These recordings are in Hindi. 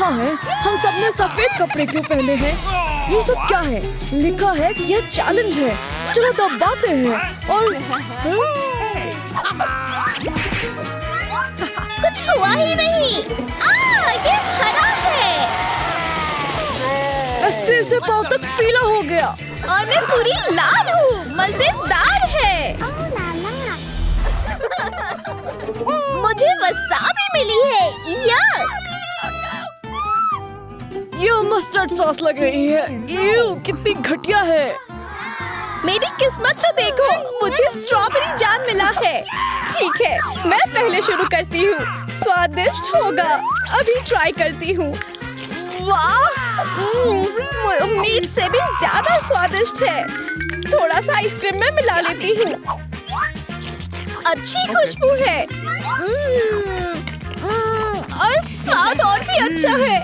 कहाँ है? हम सबने सफेद कपड़े क्यों पहने हैं? ये सब क्या है? लिखा है कि यह चैलेंज है। चलो दबाते हैं और कुछ हुआ ही नहीं। ये हरा है सिर से पाँव तक पीला हो गया और मैं पूरी लाल हूँ। मजेदार है। मुझे वसाबी मिली है। यक! ये मस्टर्ड सॉस लग रही है। ईव, कितनी घटिया है। मेरी किस्मत तो देखो, मुझे स्ट्रॉबेरी जैम मिला है। ठीक है, मैं पहले शुरू करती हूँ। स्वादिष्ट होगा। अभी ट्राई करती हूँ। वाह! उम्मीद से भी ज्यादा स्वादिष्ट है। थोड़ा सा आइसक्रीम में मिला लेती हूँ। अच्छी खुशबू है। और स्वाद और भी अच्छा है।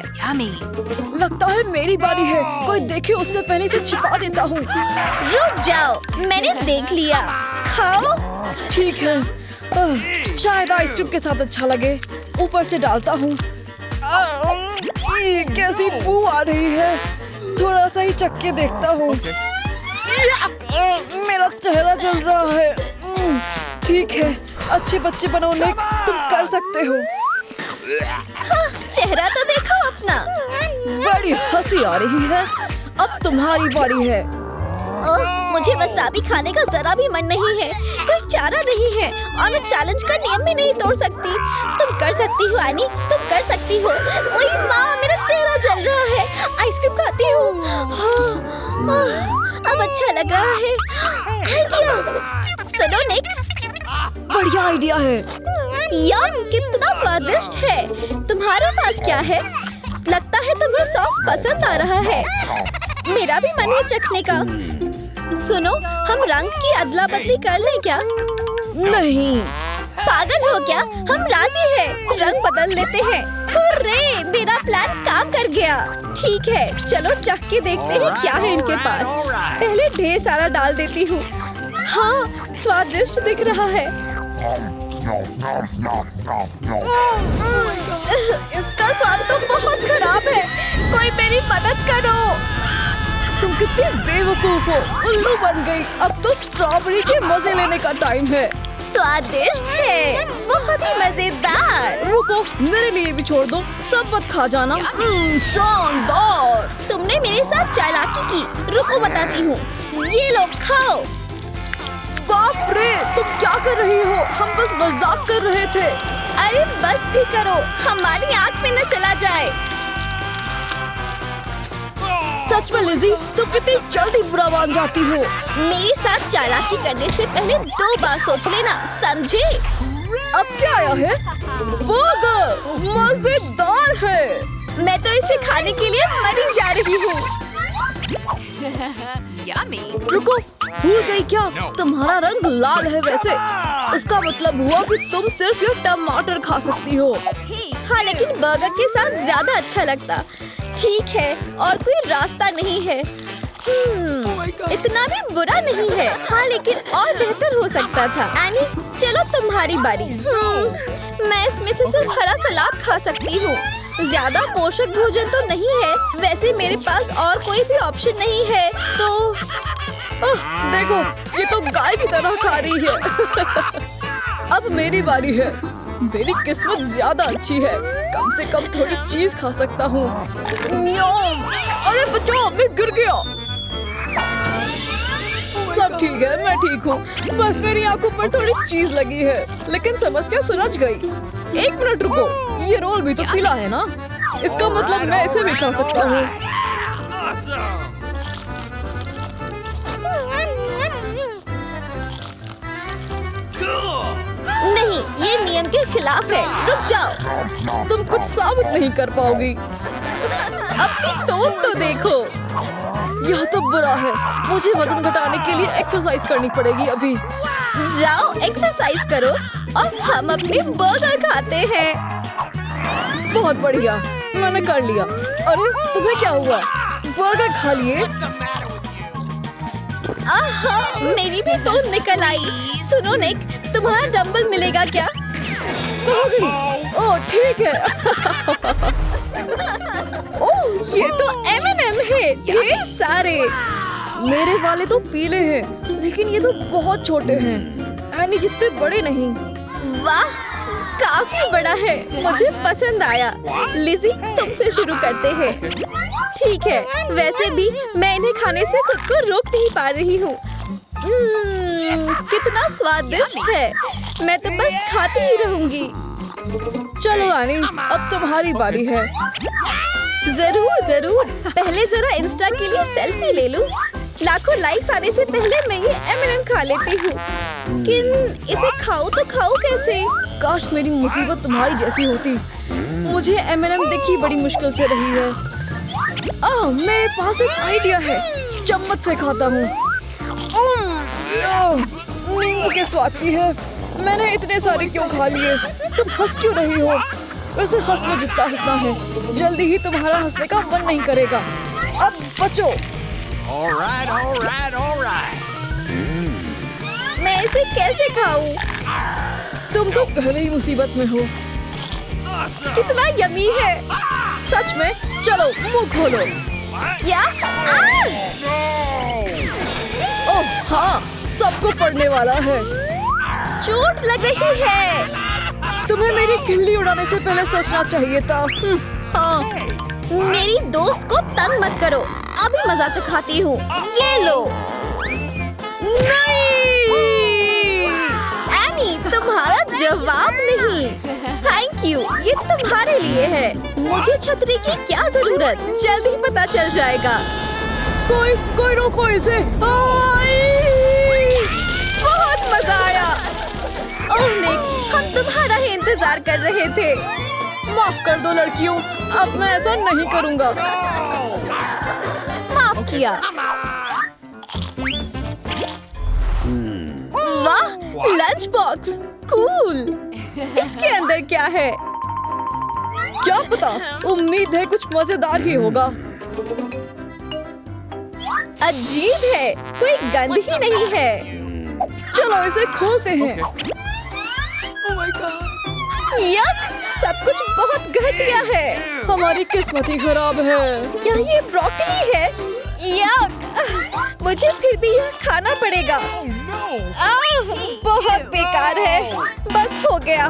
लगता है मेरी बारी है। कोई देखे उससे पहले इसे छिपा देता हूँ। रुक जाओ, मैंने देख लिया। खाओ। ठीक है। शायद आइसक्रीम के साथ अच्छा लगे। ऊपर से डालता हूँ। कैसी बू आ रही है। थोड़ा सा ही चख के देखता हूँ। मेरा चेहरा जल रहा है। ठीक है, अच्छे बच्चे बनो निक, तुम कर सकते हो। हाँ, चेहरा तो देखो अपना। बड़ी हंसी आ रही है। अब तुम्हारी बारी है। मुझे वसाबी खाने का जरा भी मन नहीं है। कोई चारा नहीं है और मैं चैलेंज का नियम भी नहीं तोड़ सकती। तुम कर सकती हो एनी, तुम कर सकती हो। ओए माँ, मेरा चेहरा जल रहा है। आइसक्रीम खाती हूँ। अब अच्छा लग रहा है। आइडिया! सुनो निक, बढ़िया आइडिया है। यम, कितना स्वादिष्ट है। तुम्हारे पास क्या है? लगता है तुम्हें सॉस पसंद आ रहा है। मेरा भी मन है चखने का। सुनो, हम रंग की अदला बदली कर लें क्या? नहीं। पागल हो क्या? हम राजी हैं। रंग बदल लेते हैं। हुर्रे, मेरा प्लान काम कर गया। ठीक है, चलो चख के देखते हैं क्या है इनके पास। पहले ढेर सारा डाल देती हूँ। हाँ, स्वादिष्ट दिख रहा है। इसका स्वाद तो बहुत खराब है। कोई मेरी मदद करो। तुम कितनी बेवकूफ हो। उल्लू बन गई। अब तो स्ट्रॉबेरी के मजे लेने का टाइम है। स्वादिष्ट है, बहुत ही मजेदार। रुको, मेरे लिए भी छोड़ दो। सब मत खा जाना। शानदार। तुमने मेरे साथ चालाकी की। रुको, बताती हूँ। ये लो, खाओ। बाप रे, तुम क्या कर रही हो? हम बस मजाक कर रहे थे। अरे बस भी करो, हमारी आँख में न चला जाए। सच में लिज़ी, तुम कितनी जल्दी बुरा मान जाती हो। मेरे साथ चालाकी करने से पहले 2 बार सोच लेना, समझे? अब क्या आया है? बर्गर, मजेदार है। मैं तो इसे खाने के लिए मरी जा रही हूँ। रुको, भूल गई क्या? तुम्हारा रंग लाल है वैसे। इसका मतलब हुआ कि तुम सिर्फ ये टमाटर खा सकती हो। हाँ, लेकिन बर्गर के साथ ज्यादा अच्छा लगता। ठीक है, और कोई रास्ता नहीं है। इतना भी बुरा नहीं है। हाँ, लेकिन और बेहतर हो सकता था। एनी, चलो तुम्हारी बारी। मैं इसमें से सिर्फ हरा सलाद खा सकती हूँ। ज्यादा पोषक भोजन तो नहीं है। वैसे मेरे पास और कोई भी ऑप्शन नहीं है, तो देखो, ये तो गाय की तरह खा रही है। अब मेरी बारी है। मेरी किस्मत ज्यादा अच्छी है। कम से कम थोड़ी चीज खा सकता हूँ। अरे बचाओ, मैं गिर गया। सब ठीक है, मैं ठीक हूँ। बस मेरी आंखों पर थोड़ी चीज लगी है, लेकिन समस्या सुलझ गई। 1 मिनट रुको, ये रोल भी तो पीला है ना? इसका मतलब मैं इसे भी खा सकता हूँ। नहीं, ये नियम के खिलाफ है। रुक जाओ। तुम कुछ साबित नहीं कर पाओगी। अपनी तोड़ तो देखो। यह तो बुरा है। मुझे वजन घटाने के लिए एक्सरसाइज करनी पड़ेगी अभी। जाओ, एक्सरसाइज करो और हम अपने बर्गर खाते हैं। बहुत बढ़िया, मैंने कर लिया। अरे तुम्हें क्या हुआ? बर्गर खा लिए? आहा, मेरी भी तो निकल आई। सुनो निक, तुम्हारा डंबल मिलेगा क्या? कहाँ गई? ओह ठीक है। मेरे वाले तो पीले हैं, लेकिन ये तो बहुत छोटे हैं, एनी जितने बड़े नहीं। वाह, काफी बड़ा है, मुझे पसंद आया। लिज़ी, तुमसे शुरू करते हैं। ठीक है, वैसे भी मैं इन्हें खाने से खुद को रोक नहीं पा रही हूँ। कितना स्वादिष्ट है, मैं तो बस खाती ही रहूंगी। चलो एनी, अब तुम्हारी बारी है। जरूर जरूर, पहले जरा इंस्टा के लिए सेल्फी ले लूं। लाखों लाइक्स आने से पहले मैं ये M&M खा लेती हूँ। लेकिन इसे खाऊं तो खाऊं कैसे? काश मेरी मुसीबत तुम्हारी जैसी होती। मुझे M&M देखी बड़ी मुश्किल से रही है। मेरे पास एक आइडिया है, चम्मच से खाता हूँ। नींबू के स्वाद की है। मैंने इतने सारे क्यों खा लिए? तुम हंस क्यों रही हो? वैसे हंस लो जितना हंसना है, जल्दी ही तुम्हारा हंसने का मन नहीं करेगा। अब बचो। All right. मैं इसे कैसे खाऊं? तुम तो पहले ही मुसीबत में हो। कितना यमी है। सच में? चलो मुंह खोलो। क्या? ओह हाँ, सबको पड़ने वाला है। चोट लग रही है। तुम्हें मेरी खिल्ली उड़ाने से पहले सोचना चाहिए था। हाँ, मेरी दोस्त को तंग मत करो, अभी मजा चखाती हूँ। ये लो। नहीं! एनी, तुम्हारा जवाब नहीं। थैंक यू, ये तुम्हारे लिए है। मुझे छतरी की क्या जरूरत, जल्द ही पता चल जाएगा। कोई रोको इसे। बहुत मजा आया। ओह निक, हम तुम्हारा ही इंतजार कर रहे थे। माफ कर दो लड़कियों, अब मैं ऐसा नहीं करूँगा। माफ किया। वाह, लंच बॉक्स, कूल। इसके अंदर क्या है? क्या पता, उम्मीद है कुछ मजेदार ही होगा। अजीब है, कोई गंध ही नहीं है। चलो इसे खोलते हैं। यक, सब कुछ बहुत घटिया है। हमारी किस्मत ही खराब है। क्या ये ब्रोकली है? यक, मुझे फिर भी यह खाना पड़ेगा। बहुत बेकार है। बस हो गया।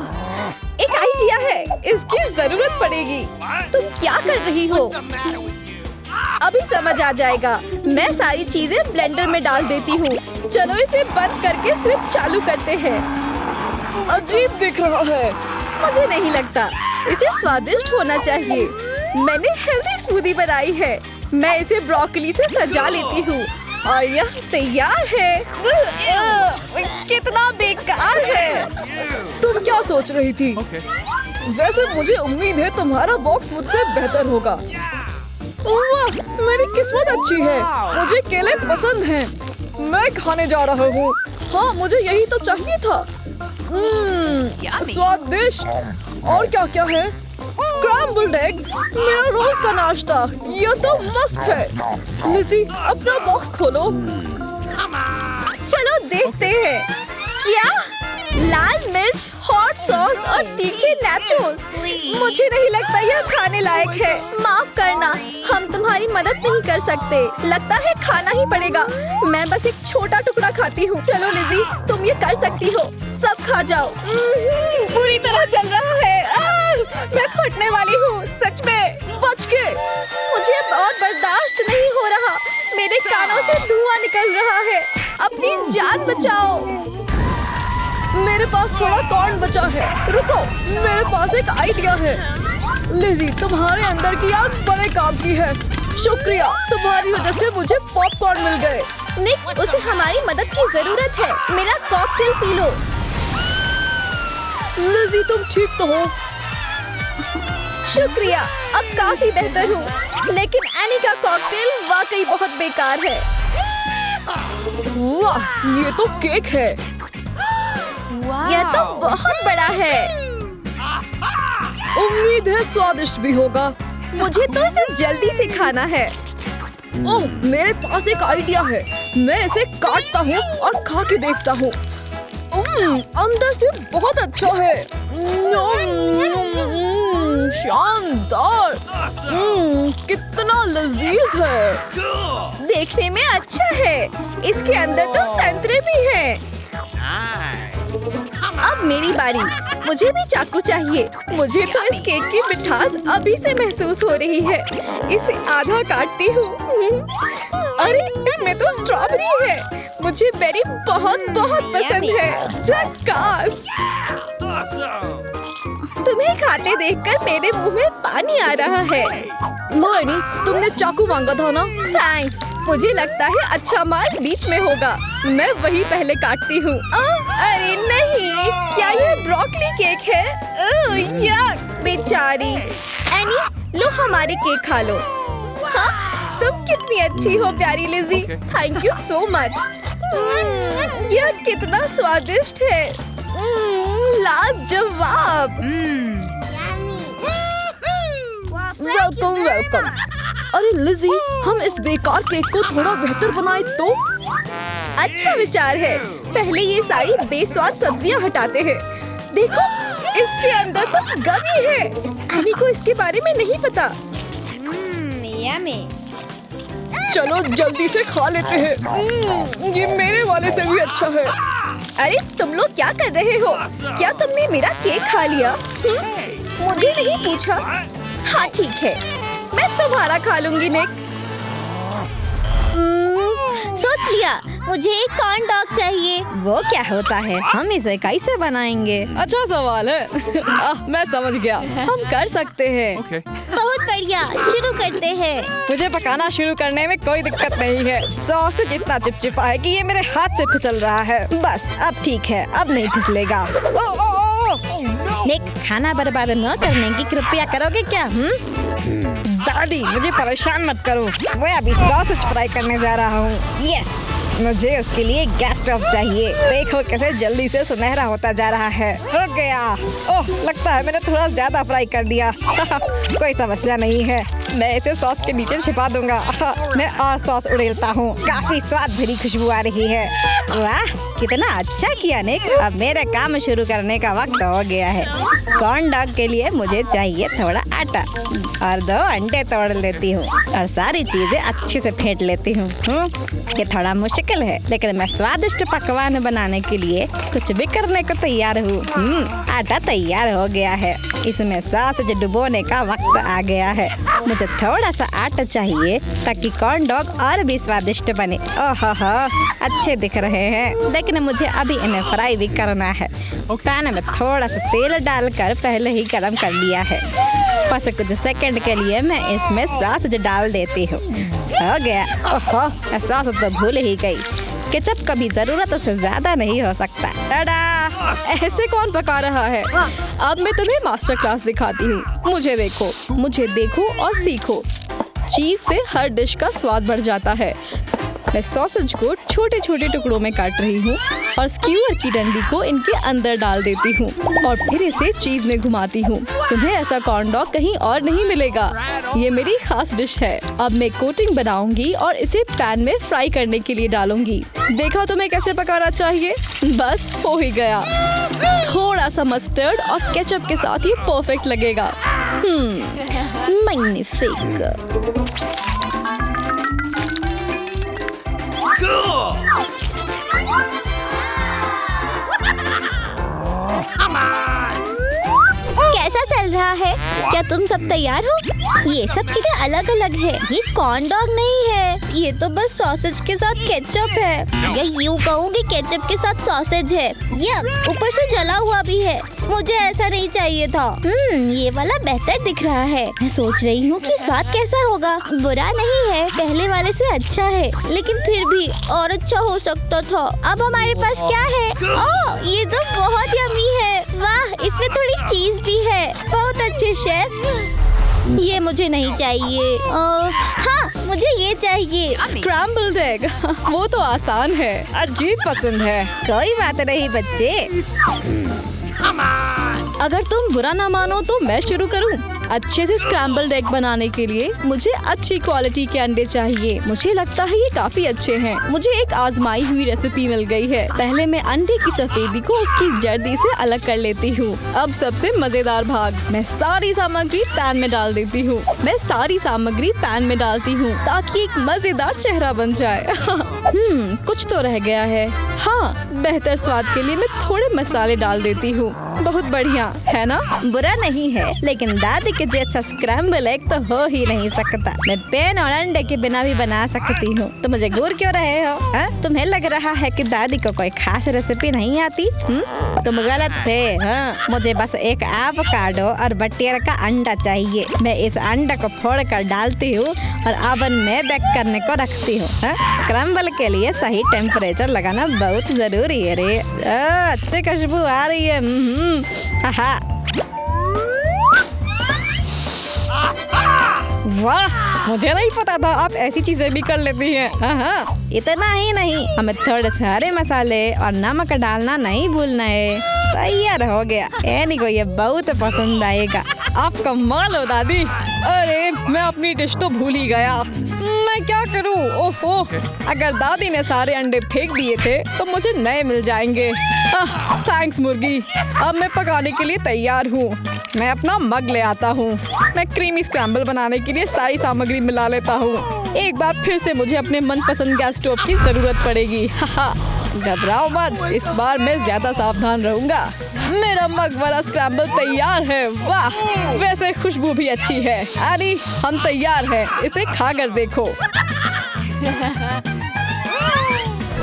एक आइडिया है, इसकी जरूरत पड़ेगी। तुम क्या कर रही हो? अभी समझ आ जाएगा। मैं सारी चीजें ब्लेंडर में डाल देती हूँ। चलो इसे बंद करके स्विच चालू करते हैं। अजीब दिख रहा है। मुझे नहीं लगता, इसे स्वादिष्ट होना चाहिए। मैंने हेल्दी स्मूदी बनाई है। मैं इसे ब्रोकली से सजा लेती हूँ और यह तैयार है। कितना बेकार है। तुम क्या सोच रही थी? वैसे मुझे उम्मीद है तुम्हारा बॉक्स मुझसे बेहतर होगा। वाह, मेरी किस्मत अच्छी है। मुझे केले पसंद हैं। मैं खाने जा रहा हूँ। हाँ, मुझे यही तो चाहिए था। स्वादिष्ट। और क्या क्या है? स्क्रैम्बल्ड एग्स, मेरा रोज का नाश्ता। ये तो मस्त है। लिज़ी, अपना बॉक्स खोलो। चलो देखते हैं। क्या? लाल मिर्च, हॉट सॉस और तीखे नाचोस। मुझे नहीं लगता यह खाने लायक है। माफ करना, हम तुम्हारी मदद नहीं कर सकते। लगता है खाना ही पड़ेगा। मैं बस एक छोटा टुकड़ा खाती हूँ। चलो लिज़ी, तुम ये कर सकती हो। सब खा जाओ। बुरी तरह चल रहा है। मैं फटने वाली हूँ, सच में। बच के। मुझे और बर्दाश्त नहीं हो रहा। मेरे कानों से धुआं निकल रहा है। अपनी जान बचाओ। मेरे पास थोड़ा कॉर्न बचा है। रुको, मेरे पास एक आइडिया है। लिज़ी, तुम्हारे अंदर की आग बड़े काम की है। शुक्रिया, तुम्हारी वजह से मुझे पॉपकॉर्न मिल गए। निक, उसे हमारी मदद की जरूरत है। मेरा कॉकटेल पी लो। लिज़ी, तुम ठीक तो हो? शुक्रिया, अब काफी बेहतर हूँ। लेकिन एनी का कॉकटेल वाकई बहुत बेकार है। वाह, ये तो केक है। यह तो बहुत बड़ा है। उम्मीद है स्वादिष्ट भी होगा। मुझे तो इसे जल्दी से खाना है। ओह, मेरे पास एक आइडिया है। मैं इसे काटता हूँ और खा के देखता हूँ। अंदर से बहुत अच्छा है। शानदार। कितना लजीज है। देखने में अच्छा है। इसके अंदर तो संतरे भी हैं। Nice. अब मेरी बारी। मुझे भी चाकू चाहिए। मुझे तो इस केक की मिठास अभी से महसूस हो रही है। इसे आधा काटती हूँ। अरे इसमें तो स्ट्रॉबेरी है। मुझे बेरी बहुत बहुत पसंद है। झकास। तुम्हें खाते देखकर मेरे मुंह में पानी आ रहा है। मोनी, तुमने चाकू मांगा था ना? थैंक्स। मुझे लगता है अच्छा माल बीच में होगा। मैं वही पहले काटती हूँ। अरे नहीं, क्या ये ब्रोकली केक है? यक, बेचारी। एनी, लो हमारे केक खा लो। हाँ, तुम कितनी अच्छी हो प्यारी Lizzie. Thank you so much. यह कितना स्वादिष्ट है। लाजवाब। Welcome welcome. अरे लिज़ी, हम इस बेकार केक को थोड़ा बेहतर बनाए तो? अच्छा विचार है। पहले ये सारी बेस्वाद सब्जियां हटाते हैं। देखो, इसके अंदर तो गमी है। एनी को इसके बारे में नहीं पता। चलो जल्दी से खा लेते हैं। ये मेरे वाले से भी अच्छा है। अरे तुम लोग क्या कर रहे हो? क्या तुमने मेरा केक खा लिया? मुझे नहीं पूछा। हाँ ठीक है, मैं तुम्हारा खा लूंगी निक। सोच लिया, मुझे एक कॉर्न डॉग चाहिए। वो क्या होता है? हम इसे कैसे बनाएंगे? अच्छा सवाल है। मैं समझ गया, हम कर सकते हैं। Okay. बहुत बढ़िया, शुरू करते हैं। मुझे पकाना शुरू करने में कोई दिक्कत नहीं है। सॉस जितना चिपचिपा है कि ये मेरे हाथ से फिसल रहा है। बस अब ठीक है, अब नहीं फिसलेगा। निक, खाना बर्बाद न करने की कृपया करोगे क्या? दादी, मुझे परेशान मत करो। मैं अभी सॉसेज फ्राई करने जा रहा हूँ। यस। मुझे उसके लिए गैस स्टोव चाहिए। देखो कैसे जल्दी से सुनहरा होता जा रहा है। रुक गया। ओह, लगता है मैंने थोड़ा ज्यादा फ्राई कर दिया। कोई समस्या नहीं है, मैं इसे सॉस के नीचे छिपा दूंगा। मैं और सॉस उड़ेलता हूँ। काफी स्वाद भरी खुशबू आ रही है। वाह, कितना अच्छा किया निक। अब मेरा काम शुरू करने का वक्त हो गया है। कॉर्न डॉग के लिए मुझे चाहिए थोड़ा आटा और 2 अंडे तोड़ लेती हूँ और सारी चीजें अच्छे से फेंट लेती हूँ। ये थोड़ा मुश्किल है, लेकिन मैं स्वादिष्ट पकवान बनाने के लिए कुछ भी करने को तैयार हूँ। आटा तैयार हो गया है। इसमें सॉसेज डुबोने का वक्त आ गया है। मुझे थोड़ा सा आटा चाहिए ताकि कॉर्न डॉग और भी स्वादिष्ट बने। ओहो, अच्छे दिख रहे हैं, लेकिन मुझे अभी इन्हें फ्राई भी करना है। पैन में थोड़ा सा तेल डालकर पहले ही गरम कर लिया है। बस कुछ सेकंड के लिए मैं इसमें सॉसेज डाल देती हूँ। हो गया। ओहो, मैं सॉस तो भूल ही गई। केचप का भी जरूरत से ज्यादा नहीं हो सकता। टाडा! ऐसे कौन पका रहा है? अब मैं तुम्हें मास्टर क्लास दिखाती हूँ। मुझे देखो और सीखो। चीज से हर डिश का स्वाद बढ़ जाता है। मैं सॉसेज को छोटे छोटे टुकड़ों में काट रही हूँ और स्क्यूअर की डंडी को इनके अंदर डाल देती हूँ और फिर इसे चीज में घुमाती हूँ। तुम्हें ऐसा कॉर्न डॉग कहीं और नहीं मिलेगा। ये मेरी खास डिश है। अब मैं कोटिंग बनाऊंगी और इसे पैन में फ्राई करने के लिए डालूंगी। देखा तुम्हें कैसे पकाना चाहिए? बस हो ही गया। थोड़ा सा मस्टर्ड और केचप के साथ ये परफेक्ट लगेगा। मैग्निफिक। कैसा चल रहा है? क्या तुम सब तैयार हो? ये सब कितने अलग अलग है। ये कॉर्न डॉग नहीं है, ये तो बस सॉसेज के साथ केचप है। या यूं कहूँ कि केचप के साथ सॉसेज है। यक, ऊपर से जला हुआ भी है। मुझे ऐसा नहीं चाहिए था। ये वाला बेहतर दिख रहा है। मैं सोच रही हूँ कि स्वाद कैसा होगा। बुरा नहीं है, पहले वाले से अच्छा है, लेकिन फिर भी और अच्छा हो सकता था। अब हमारे पास क्या है? ओह, ये तो बहुत यम्मी है। वाह, इसमें थोड़ी चीज भी है। बहुत अच्छे शेफ। ये मुझे नहीं चाहिए। हाँ, मुझे ये चाहिए। Scrambled egg. वो तो आसान है। अजीब पसंद है। कोई बात नहीं बच्चे। अगर तुम बुरा ना मानो तो मैं शुरू करूं। अच्छे से स्क्रैम्बल्ड एग बनाने के लिए मुझे अच्छी क्वालिटी के अंडे चाहिए। मुझे लगता है ये काफी अच्छे हैं। मुझे एक आजमाई हुई रेसिपी मिल गई है। पहले मैं अंडे की सफेदी को उसकी जर्दी से अलग कर लेती हूँ। अब सबसे मजेदार भाग, मैं सारी सामग्री पैन में डाल देती हूँ। मैं सारी सामग्री पैन में डालती हूँ ताकि एक मजेदार चेहरा बन जाए। कुछ तो रह गया है। हाँ, बेहतर स्वाद के लिए मैं थोड़े मसाले डाल देती हूँ। बहुत बढ़िया है ना? बुरा नहीं है, लेकिन दादी के जैसा स्क्रैम्बल एग तो हो ही नहीं सकता। मैं पैन और अंडे के बिना भी बना सकती हूँ। तो मुझे घूर क्यों रहे हो? तुम्हें लग रहा है कि दादी को कोई खास रेसिपी नहीं आती? तुम गलत थे। मुझे बस एक एवोकाडो और बटेर का अंडा चाहिए। मैं इस अंडे को फोड़कर डालती हूँ और ओवन में बेक करने को रखती हूँ। स्क्रैम्बल के लिए सही टेम्परेचर लगाना बहुत जरूरी है रे। अच्छी खुशबू आ रही है। वाह, मुझे नहीं पता था आप ऐसी चीजें भी कर लेती हैं। हाँ, इतना ही नहीं, हमें थोड़े से हरे मसाले और नमक डालना नहीं भूलना है। तैयार हो गया। एनी को ये बहुत पसंद आएगा। आप कमाल हो दादी। अरे मैं अपनी डिश तो भूल ही गया। मैं क्या करूं? ओहो, अगर दादी ने सारे अंडे फेंक दिए थे तो मुझे नए मिल जाएंगे। थैंक्स मुर्गी। अब मैं पकाने के लिए तैयार हूँ। मैं अपना मग ले आता हूँ। मैं क्रीमी स्क्रैम्बल बनाने के लिए सारी सामग्री मिला लेता हूँ। एक बार फिर से मुझे अपने मनपसंद गैस स्टोव की जरूरत पड़ेगी। घबराओ मत, इस बार मैं ज्यादा सावधान रहूंगा। मेरा मग वाला स्क्रैम्बल तैयार है। वाह, वैसे खुशबू भी अच्छी है। अरे हम तैयार हैं, इसे खाकर देखो।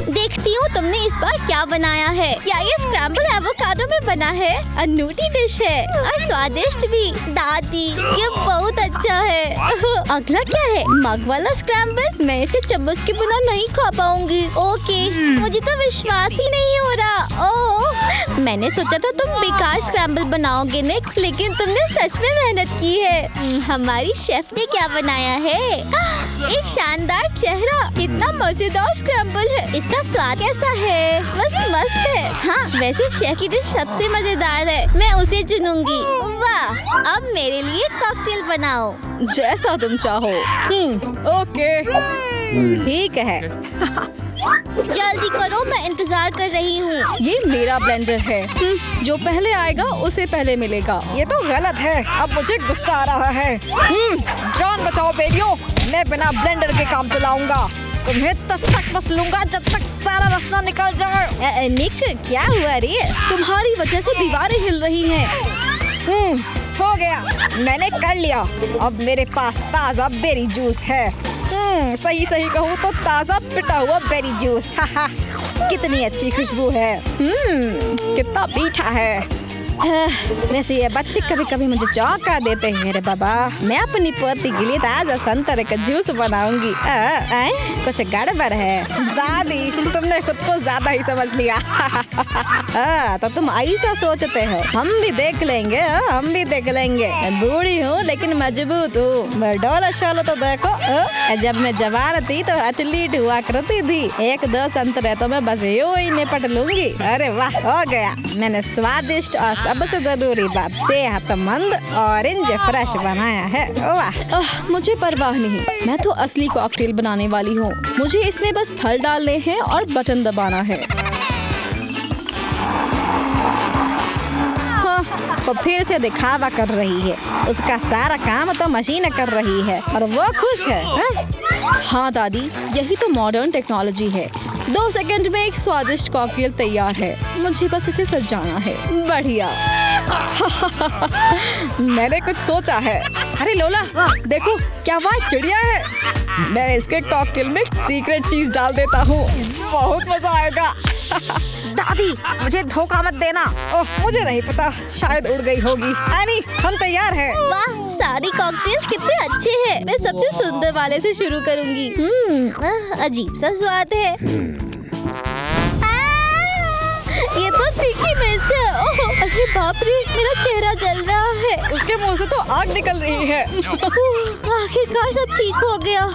देखती हूँ तुमने इस बार क्या बनाया है। क्या ये स्क्रैम्बल एवोकाडो में बना है? अनूठी डिश है और स्वादिष्ट भी। दादी, ये बहुत अच्छा है। अगला क्या है? मग वाला स्क्रैम्बल। मैं इसे चम्मच के बिना नहीं खा पाऊंगी। ओके, मुझे तो विश्वास ही नहीं हो रहा। ओह, मैंने सोचा था तुम बेकार स्क्रैम्बल बनाओगे नेक्स्ट, लेकिन तुमने सच में मेहनत की है। हमारी शेफ ने क्या बनाया है? एक शानदार चेहरा। कितना मजेदार स्क्रैम्बल है। इसका स्वाद कैसा है? बस मस्त है। हाँ, वैसे शेफ की डिश सबसे मजेदार है। मैं उसे चुनूंगी। वाह, अब मेरे लिए कॉकटेल बनाओ। जैसा तुम चाहो। ओके, ठीक है। जल्दी करो, मैं इंतजार कर रही हूँ। ये मेरा ब्लेंडर है। जो पहले आएगा उसे पहले मिलेगा। ये तो गलत है। अब मुझे गुस्सा आ रहा है। जान बचाओ बेटियों, मैं बिना ब्लेंडर के काम चलाऊंगा। तुम्हें तब तक मसलूंगा जब तक सारा रास्ता निकल जाए। निक, क्या हुआ रे? तुम्हारी वजह से दीवारें हिल रही हैं। हो गया, मैंने कर लिया। अब मेरे पास ताज़ा बेरी जूस है। सही कहूँ तो ताज़ा पिटा हुआ बेरी जूस। कितनी अच्छी खुशबू है। कितना मीठा है। वैसे ये बच्चे कभी कभी मुझे चौंका देते हैं रे बाबा। मैं अपनी पोती के लिए ताज़ा संतरे का जूस बनाऊंगी। कुछ गड़बड़ है। दादी, तुमने खुद को ज्यादा ही समझ लिया। तो तुम ऐसा सोचते हो? हम भी देख लेंगे। हम भी देख लेंगे। मैं बूढ़ी हूँ लेकिन मजबूत हूँ। डोला शोला तो देखो। जब मैं जवान थी तो एथलीट हुआ करती थी। 1-2 संतरे तो मैं बस यूं ही निपट लूंगी। अरे वाह, हो गया। मैंने स्वादिष्ट और सबसे जरूरी बात, सेहतमंद ऑरेंज फ्रेश बनाया है। वाह, मुझे परवाह नहीं। मैं तो असली कॉकटेल बनाने वाली हूँ। मुझे इसमें बस फल डालने हैं और बटन दबाना है। वो फिर से दिखावा कर रही है। उसका सारा काम तो मशीन कर रही है और वो खुश है। हाँ दादी, यही तो मॉडर्न टेक्नोलॉजी है। 2 सेकंड में एक स्वादिष्ट कॉकटेल तैयार है। मुझे बस इसे सजाना है। बढ़िया। मैंने कुछ सोचा है। अरे लोला, देखो क्या वहाँ चिड़िया है। मैं इसके कॉकटेल में सीक्रेट चीज डाल देता हूँ। बहुत मजा आएगा। दादी, मुझे धोखा मत देना। ओह, मुझे नहीं पता, शायद उड़ गई होगी। एनी, हम तैयार हैं। वाह, सारी कॉकटेल्स कितने अच्छे हैं। मैं सबसे सुंदर वाले से शुरू करूंगी। अजीब सा स्वाद है। ये तो तीखी मिर्च है। अरे बाप रे, मेरा चेहरा जल रहा है। उसके मुंह से तो आग निकल रही है। आखिरकार सब ठीक हो गया।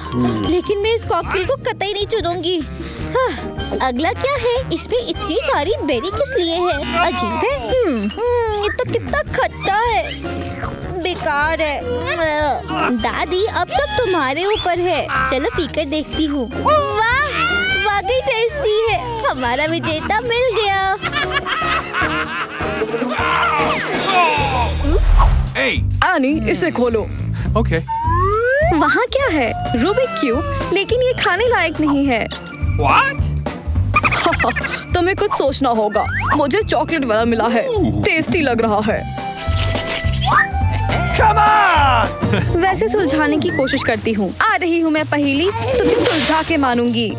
लेकिन मैं इस कॉकटेल को कतई नहीं चुनूंगी। अगला क्या है? इसमें इतनी सारी बेरी किस लिए है? अजीब है। ये तो कितना खट्टा है, बेकार है। दादी अब सब तुम्हारे ऊपर है। चलो पीकर देखती हूँ। वाह, वाकई टेस्टी है। हमारा विजेता मिल गया। Hey. एनी, इसे खोलो। Okay. वहाँ क्या है? रूबिक क्यूब, लेकिन ये खाने लायक नहीं है। What? तुम्हें कुछ सोचना होगा। मुझे चॉकलेट वाला मिला है, टेस्टी लग रहा है। Come on! वैसे सुलझाने की कोशिश करती हूँ। आ रही हूँ मैं पहेली, तुझे सुलझा के मानूंगी।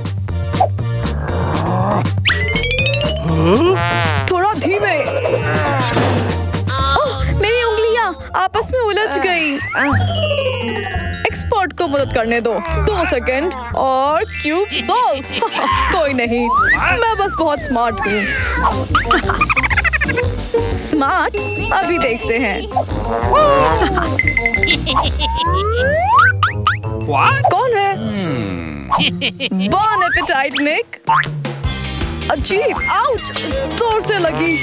थोड़ा धीमे। ओह, मेरी उंगलियां आपस में उलझ गई। एक्सपर्ट को मदद करने दो। 2 सेकंड और क्यूब सॉल्व। कोई नहीं, मैं बस बहुत स्मार्ट हूँ। स्मार्ट? अभी देखते हैं। What? कौन है? बॉन एपेटाइट निक। अजीब, आउच, जोर से लगी।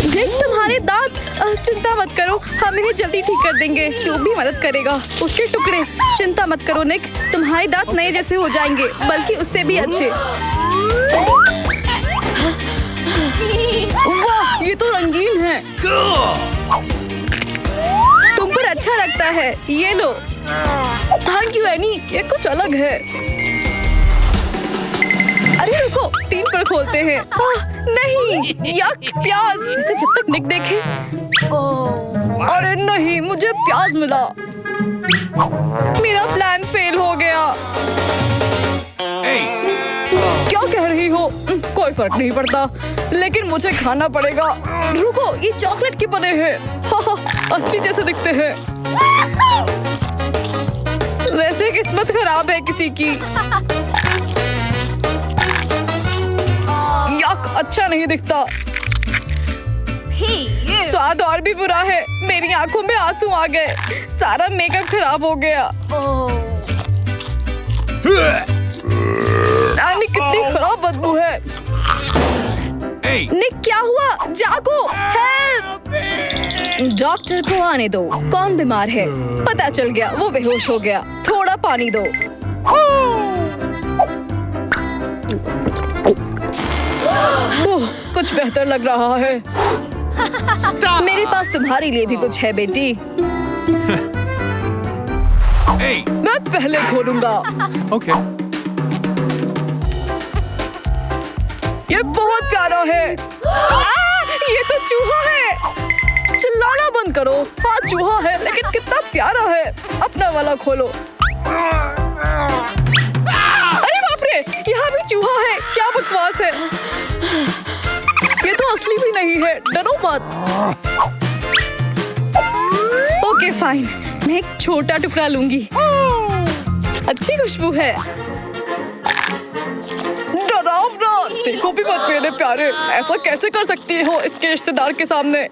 निक, तुम्हारे दांत। चिंता मत करो, हम इन्हें जल्दी ठीक कर देंगे। क्यूब भी मदद करेगा। उसके टुकड़े। चिंता मत करो निक, तुम्हारे दांत नए जैसे हो जाएंगे, बल्कि उससे भी अच्छे। वाह, ये तो रंगीन है। तुम पर अच्छा लगता है, ये लो। थैंक यू एनी, ये कुछ अलग है। अरे रुको, 3 पर खोलते हैं। नहीं, यक, प्याज। इसे जब तक निक देखे। अरे नहीं, मुझे प्याज मिला। मेरा प्लान फेल हो गया। Hey. क्या कह रही हो? कोई फर्क नहीं पड़ता, लेकिन मुझे खाना पड़ेगा। रुको, ये चॉकलेट के बने हैं। असली जैसे दिखते हैं। वैसे किस्मत खराब है किसी की। यक, अच्छा नहीं दिखता। स्वाद और भी बुरा है। मेरी आंखों में आंसू आ गए। सारा मेकअप खराब हो गया। नानी, कितनी खराब बदबू है। Hey. निक, क्या हुआ? जागो, हेल्प! डॉक्टर को आने दो। कौन बीमार है? पता चल गया, वो बेहोश हो गया। थोड़ा पानी दो। ओह, कुछ बेहतर लग रहा है। मेरे पास तुम्हारे लिए भी कुछ है बेटी। Hey. मैं पहले खोलूंगा। Okay. ये बहुत प्यारा है। ये तो चूहा है। चिल्लाना बंद करो। हाँ, चूहा है, लेकिन कितना प्यारा है। अपना वाला खोलो। अरे बाप रे, यहाँ भी चूहा है। क्या बकवास है। ये तो असली भी नहीं है। डरो मत। ओके फाइन, मैं एक छोटा टुकड़ा लूंगी। अच्छी खुशबू है। डरावना। देखो भी मत मेरे प्यारे, ऐसा कैसे कर सकती हो इसके रिश्तेदार के सामने।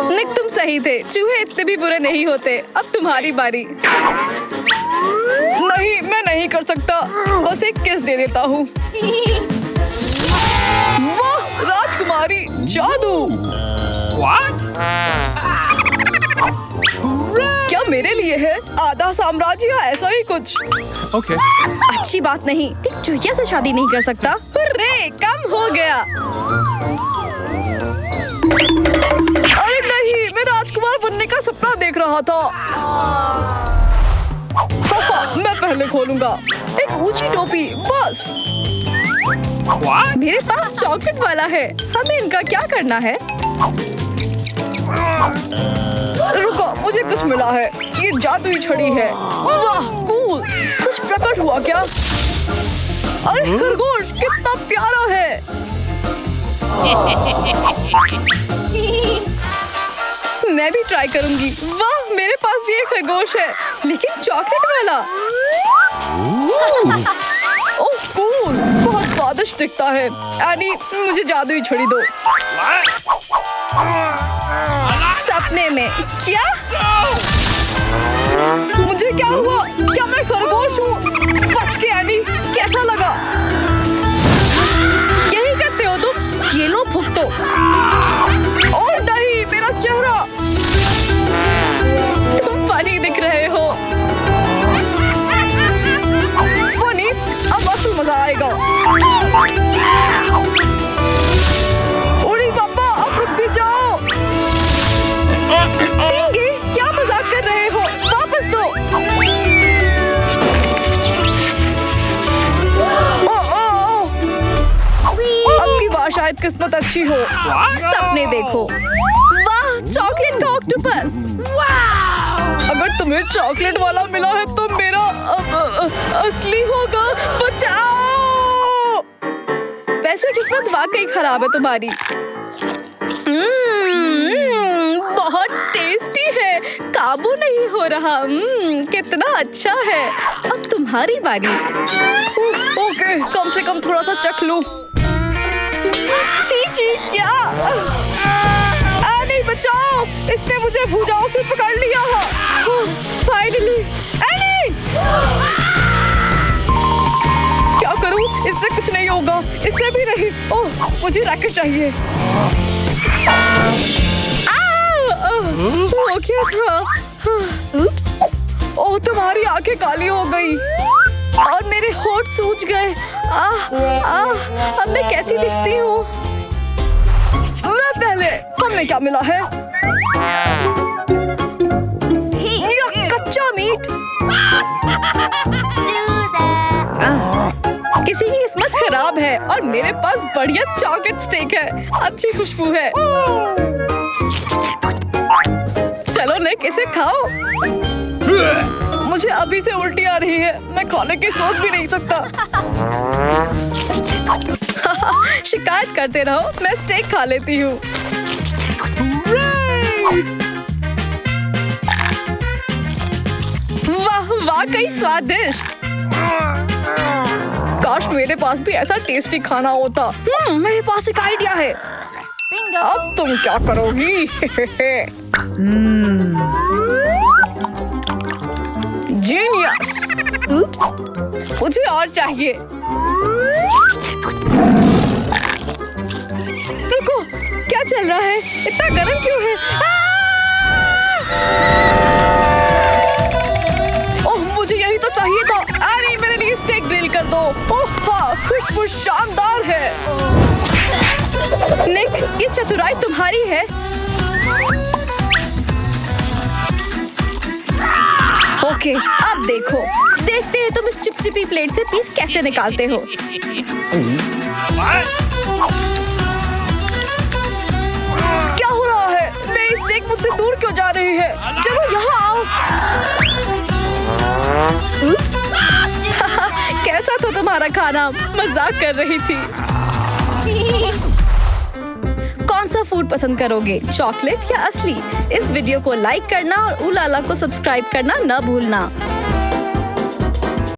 निक, तुम सही थे। चूहे इतने भी बुरे नहीं होते। अब तुम्हारी बारी। नहीं, मैं नहीं कर सकता। बस एक किस दे देता हूँ। वाह, राजकुमारी, जादू। What? क्या मेरे लिए है? आधा साम्राज्य या ऐसा ही कुछ। Okay. अच्छी बात नहीं, एक चूहिया से शादी नहीं कर सकता। हुर्रे, कम हो गया। अरे नहीं, मैं राजकुमार बनने का सपना देख रहा था। मैं पहले खोलूंगा। एक ऊंची टोपी, बस। What? मेरे पास चॉकलेट वाला है। हमें इनका क्या करना है? रुको, मुझे कुछ मिला है। ये जादुई छड़ी है। वाह, कूल। कुछ प्रकट हुआ क्या? अरे खरगोश, कितना प्यारा है। मैं भी ट्राई करूंगी। वाह, मेरे पास भी एक खरगोश है, लेकिन चॉकलेट वाला। ओह कूल, बहुत स्वादिष्ट दिखता है। एनी, मुझे जादुई छड़ी दो। सपने में क्या? मुझे क्या हुआ? क्या मैं खरगोश हूँ? बच के एनी, कैसा लगा? यही करते हो तुम? ये लो भुगतो। और नहीं, मेरा चेहरा। तुम फनी दिख रहे हो। फनी, अब असल मजा आएगा। उड़ी पापा, अब रुक भी जाओ। सिंगी, क्या मजाक कर रहे हो? वापस दो। अब की बार शायद किस्मत अच्छी हो। सपने देखो। वाह, चॉकलेट का ऑक्टोपस। अगर तुम्हें चॉकलेट वाला मिला है तो मेरा असली होगा। बचाओ। वैसे किस्मत वाकई खराब है तुम्हारी। बहुत टेस्टी है, काबू नहीं हो रहा। कितना अच्छा है। अब तुम्हारी बारी। ओके, कम से कम थोड़ा सा चख लूं। छी, क्या? नहीं, बचाओ। इसने मुझे भुजाओं से पकड़ लिया है। फाइनली। क्या करूं? इससे कुछ नहीं होगा। इससे भी नहीं। ओह, मुझे रैकेट चाहिए। वो क्या था? उप्स। ओह, तुम्हारी आंखें काली हो गई और मेरे होंठ सूज गए। अब मैं कैसी दिखती हूँ? मैं पहले, हमें क्या मिला है? यह कच्चा मीट। किसी की किस्मत खराब है और मेरे पास बढ़िया चॉकलेट स्टेक है। अच्छी खुशबू है। चलो निक, इसे खाओ। मुझे अभी से उल्टी आ रही है। मैं खाने की सोच भी नहीं सकता। शिकायत करते रहो, मैं स्टेक खा लेती हूँ। वाह, वाकई स्वादिष्ट। काश मेरे पास भी ऐसा टेस्टी खाना होता। मेरे पास एक आइडिया है। अब तुम क्या करोगी? जीनियस। उप्स। मुझे और चाहिए। रुको, क्या चल रहा है? इतना गर्म क्यों है? ओह, मुझे यही तो चाहिए था। अरे, मेरे लिए स्टेक ग्रिल कर दो। ओह हाँ, खुशबू शानदार है। निक, ये चतुराई तुम्हारी है। ओके, अब देखते हैं तुम इस चिपचिपी प्लेट से पीस कैसे निकालते हो। क्या हो रहा है? मेरी स्टेक मुझसे दूर क्यों जा रही है? चलो यहाँ आओ। कैसा था तुम्हारा खाना? मजाक कर रही थी। कौन सा फूड पसंद करोगे, चॉकलेट या असली? इस वीडियो को लाइक करना और उलाला को सब्सक्राइब करना न भूलना।